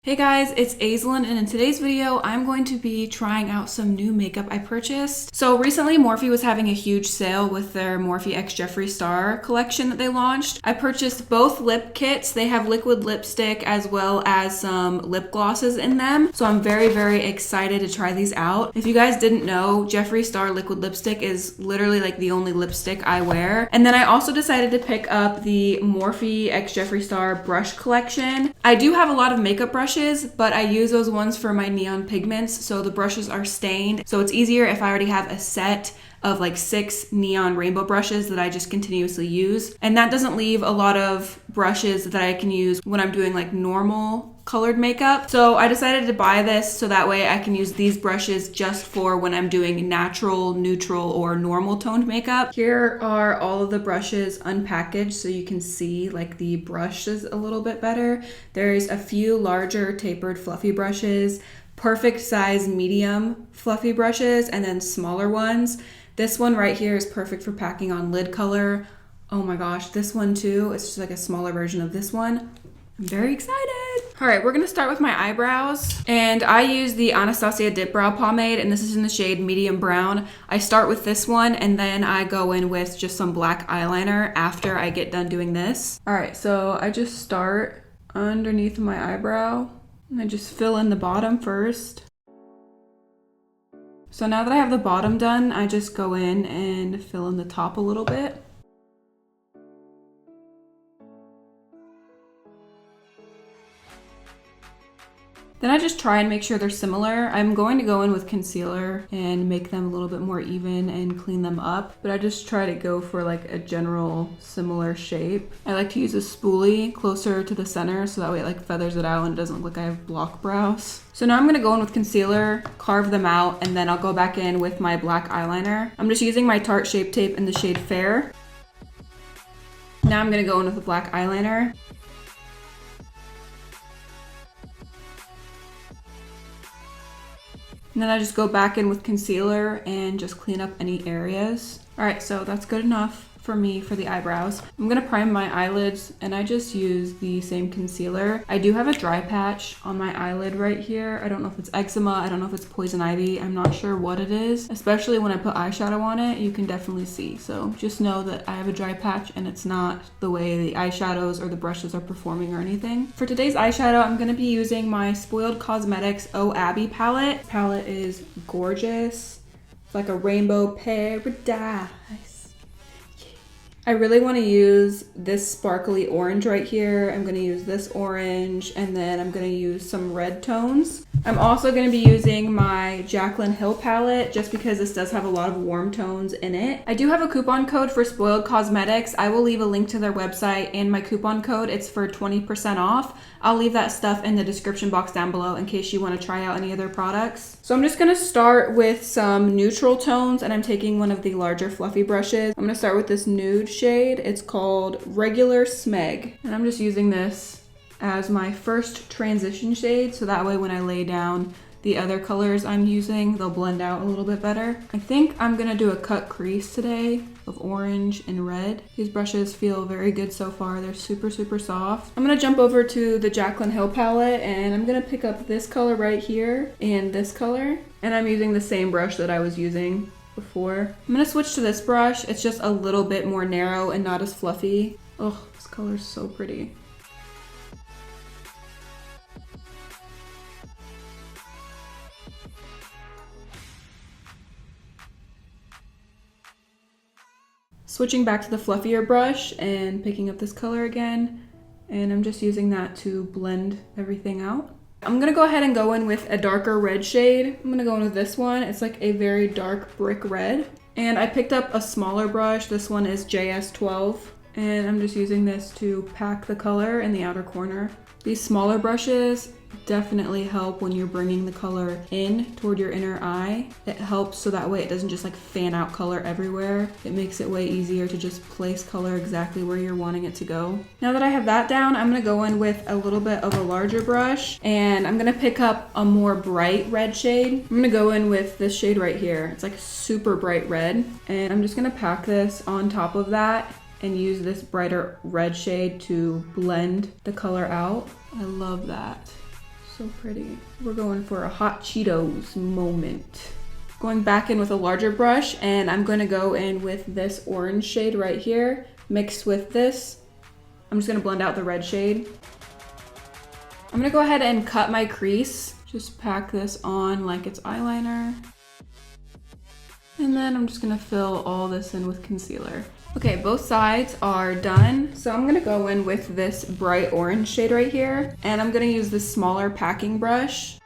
Hey guys, it's Aislinn, and in today's video, I'm going to be trying out some new makeup I purchased. So recently, Morphe was having a huge sale with their Morphe x Jeffree Star collection that they launched. I purchased both lip kits. They have liquid lipstick as well as some lip glosses in them. So I'm very, very excited to try these out. If you guys didn't know, Jeffree Star liquid lipstick is literally like the only lipstick I wear. And then I also decided to pick up the Morphe x Jeffree Star brush collection. I do have a lot of makeup brushes, but I use those ones for my neon pigments, so the brushes are stained. So it's easier if I already have a set of like 6 neon rainbow brushes that I just continuously use. And that doesn't leave a lot of brushes that I can use when I'm doing like normal colored makeup. So I decided to buy this so that way I can use these brushes just for when I'm doing natural, neutral, or normal toned makeup. Here are all of the brushes unpackaged so you can see like the brushes a little bit better. There's a few larger tapered fluffy brushes, perfect size medium fluffy brushes, and then smaller ones. This one right here is perfect for packing on lid color. Oh my gosh, this one too. It's just like a smaller version of this one. I'm very excited. All right, we're gonna start with my eyebrows. And I use the Anastasia Dip Brow Pomade, and this is in the shade Medium Brown. I start with this one, and then I go in with just some black eyeliner after I get done doing this. All right, so I just start underneath my eyebrow, and I just fill in the bottom first. So now that I have the bottom done, I just go in and fill in the top a little bit. Then I just try and make sure they're similar. I'm going to go in with concealer and make them a little bit more even and clean them up, but I just try to go for like a general similar shape. I like to use a spoolie closer to the center so that way it like feathers it out and it doesn't look like I have block brows. So now I'm gonna go in with concealer, carve them out, and then I'll go back in with my black eyeliner. I'm just using my Tarte Shape Tape in the shade Fair. Now I'm gonna go in with the black eyeliner. And then I just go back in with concealer and just clean up any areas. All right, so that's good enough for me for the eyebrows. I'm gonna prime my eyelids, and I just use the same concealer. I do have a dry patch on my eyelid right here. I don't know if it's eczema, I don't know if it's poison ivy, I'm not sure what it is. Especially when I put eyeshadow on it, you can definitely see. So just know that I have a dry patch and it's not the way the eyeshadows or the brushes are performing or anything. For today's eyeshadow, I'm gonna be using my Spoiled Cosmetics Oh Abby palette. Palette is gorgeous. It's like a rainbow paradise. I really want to use this sparkly orange right here. I'm going to use this orange, and then I'm going to use some red tones. I'm also going to be using my Jaclyn Hill palette just because this does have a lot of warm tones in it. I do have a coupon code for Spoiled Cosmetics. I will leave a link to their website and my coupon code. It's for 20% off. I'll leave that stuff in the description box down below in case you want to try out any of their products. So I'm just going to start with some neutral tones, and I'm taking one of the larger fluffy brushes. I'm going to start with this nude shade. It's called Regular Smeg, and I'm just using this as my first transition shade so that way when I lay down the other colors I'm using, they'll blend out a little bit better. I think I'm gonna do a cut crease today of orange and red. These brushes feel very good so far. They're super, super soft. I'm gonna jump over to the Jaclyn Hill palette, and I'm gonna pick up this color right here and this color, and I'm using the same brush that I was using before. I'm gonna switch to this brush. It's just a little bit more narrow and not as fluffy. Oh, this color is so pretty. Switching back to the fluffier brush and picking up this color again, and I'm just using that to blend everything out. I'm gonna go ahead and go in with a darker red shade. I'm gonna go in with this one. It's like a very dark brick red. And I picked up a smaller brush. This one is JS12. And I'm just using this to pack the color in the outer corner. These smaller brushes definitely help when you're bringing the color in toward your inner eye. It helps so that way it doesn't just like fan out color everywhere. It makes it way easier to just place color exactly where you're wanting it to go. Now that I have that down, I'm gonna go in with a little bit of a larger brush, and I'm gonna pick up a more bright red shade. I'm gonna go in with this shade right here. It's like super bright red, and I'm just gonna pack this on top of that and use this brighter red shade to blend the color out. I love that. So pretty. We're going for a hot Cheetos moment. Going back in with a larger brush, and I'm going to go in with this orange shade right here, mixed with this. I'm just going to blend out the red shade. I'm going to go ahead and cut my crease. Just pack this on like it's eyeliner. And then I'm just going to fill all this in with concealer. Okay, both sides are done. So I'm gonna go in with this bright orange shade right here, and I'm gonna use this smaller packing brush.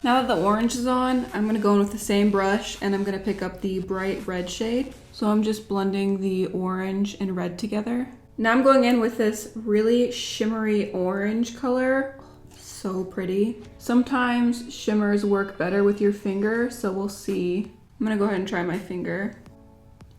Now that the orange is on, I'm gonna go in with the same brush and I'm gonna pick up the bright red shade. So I'm just blending the orange and red together. Now I'm going in with this really shimmery orange color. So pretty. Sometimes shimmers work better with your finger, so we'll see. I'm gonna go ahead and try my finger.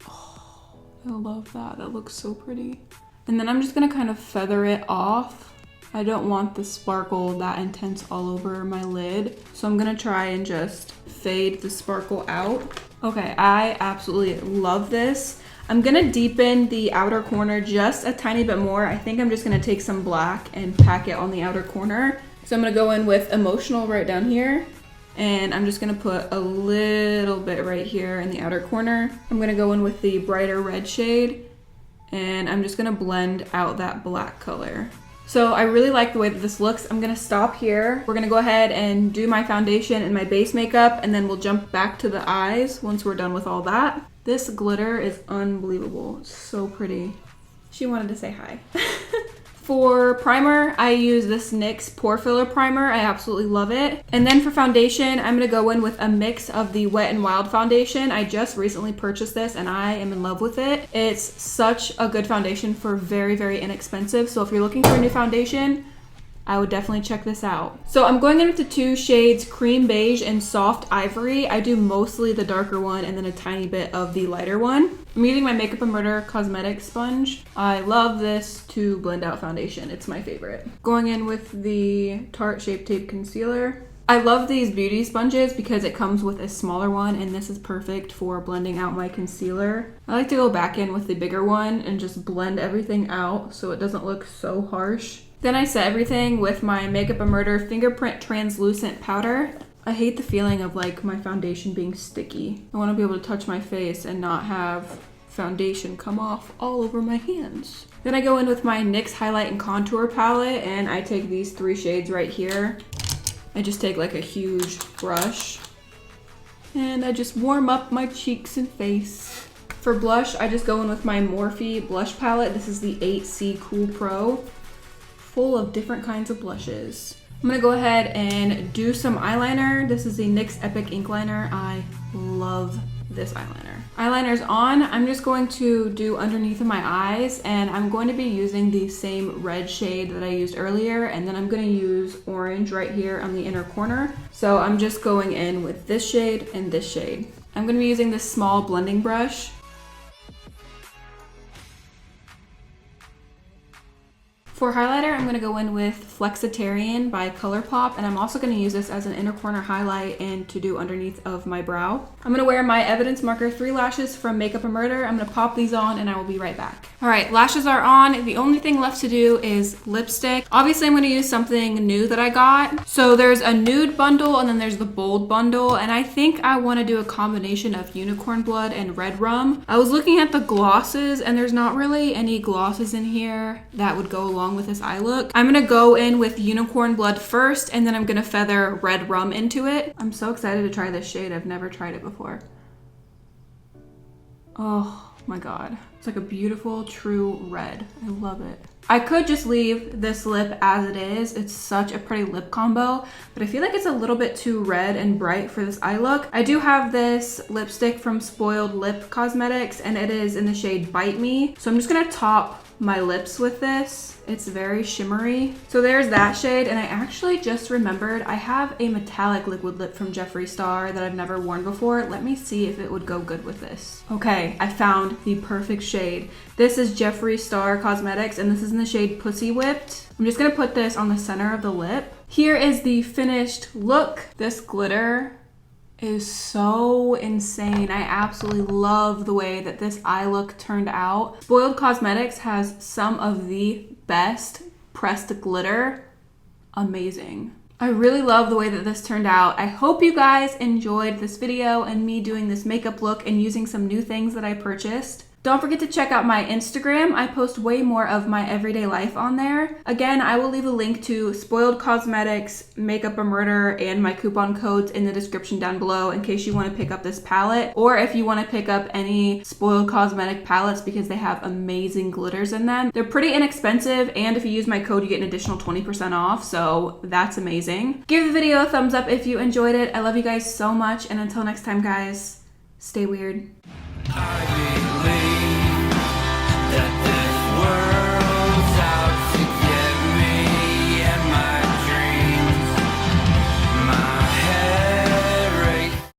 Oh, I love that. That looks so pretty. And then I'm just gonna kind of feather it off. I don't want the sparkle that intense all over my lid, so I'm gonna try and just fade the sparkle out. Okay, I absolutely love this. I'm gonna deepen the outer corner just a tiny bit more. I think I'm just gonna take some black and pack it on the outer corner. So I'm gonna go in with emotional right down here, and I'm just gonna put a little bit right here in the outer corner. I'm gonna go in with the brighter red shade, and I'm just gonna blend out that black color. So I really like the way that this looks. I'm gonna stop here. We're gonna go ahead and do my foundation and my base makeup, and then we'll jump back to the eyes once we're done with all that. This glitter is unbelievable. It's so pretty. She wanted to say hi. For primer, I use this NYX Pore Filler Primer. I absolutely love it. And then for foundation, I'm gonna go in with a mix of the Wet n Wild foundation. I just recently purchased this and I am in love with it. It's such a good foundation for very, very inexpensive. So if you're looking for a new foundation, I would definitely check this out. So I'm going in with the two shades Cream Beige and Soft Ivory. I do mostly the darker one and then a tiny bit of the lighter one. I'm using my Makeup and Murder Cosmetics sponge. I love this to blend out foundation. It's my favorite. Going in with the Tarte Shape Tape Concealer. I love these beauty sponges because it comes with a smaller one, and this is perfect for blending out my concealer. I like to go back in with the bigger one and just blend everything out so it doesn't look so harsh. Then I set everything with my Makeup and Murder Fingerprint Translucent Powder. I hate the feeling of like my foundation being sticky. I want to be able to touch my face and not have foundation come off all over my hands. Then I go in with my NYX Highlight and Contour Palette, and I take these three shades right here. I just take like a huge brush and I just warm up my cheeks and face. For blush, I just go in with my Morphe blush palette. This is the 8C Cool Pro, full of different kinds of blushes. I'm gonna go ahead and do some eyeliner. This is the NYX Epic Ink Liner. I love this eyeliner. Eyeliner's on. I'm just going to do underneath of my eyes, and I'm going to be using the same red shade that I used earlier, and then I'm gonna use orange right here on the inner corner. So I'm just going in with this shade and this shade. I'm gonna be using this small blending brush. For highlighter, I'm gonna go in with Flexitarian by ColourPop, and I'm also gonna use this as an inner corner highlight and to do underneath of my brow. I'm gonna wear my Evidence Marker 3 lashes from Makeup and Murder. I'm gonna pop these on and I will be right back. All right, lashes are on. The only thing left to do is lipstick. Obviously, I'm gonna use something new that I got. So there's a nude bundle and then there's the bold bundle, and I think I wanna do a combination of Unicorn Blood and Red Rum. I was looking at the glosses and there's not really any glosses in here that would go along with this eye look. I'm gonna go in with Unicorn Blood first, and then I'm gonna feather Red Rum into it. I'm so excited to try this shade. I've never tried it before. Oh my god. It's like a beautiful true red. I love it. I could just leave this lip as it is. It's such a pretty lip combo, but I feel like it's a little bit too red and bright for this eye look. I do have this lipstick from Spoiled Lip Cosmetics, and it is in the shade Bite Me. So I'm just gonna top my lips with this. It's very shimmery. So there's that shade, and I actually just remembered I have a metallic liquid lip from Jeffree Star that I've never worn before. Let me see if it would go good with this. Okay, I found the perfect shade. This is Jeffree Star Cosmetics, and this is in the shade Pussy Whipped. I'm just gonna put this on the center of the lip. Here is the finished look. This glitter is so insane. I absolutely love the way that this eye look turned out. Spoiled Cosmetics has some of the best pressed glitter. Amazing. I really love the way that this turned out. I hope you guys enjoyed this video and me doing this makeup look and using some new things that I purchased. Don't forget to check out my Instagram. I post way more of my everyday life on there. Again, I will leave a link to Spoiled Cosmetics, Makeup a Murder, and my coupon codes in the description down below in case you want to pick up this palette, or if you want to pick up any Spoiled Cosmetic palettes because they have amazing glitters in them. They're pretty inexpensive, and if you use my code, you get an additional 20% off, so that's amazing. Give the video a thumbs up if you enjoyed it. I love you guys so much, and until next time, guys, stay weird. I believe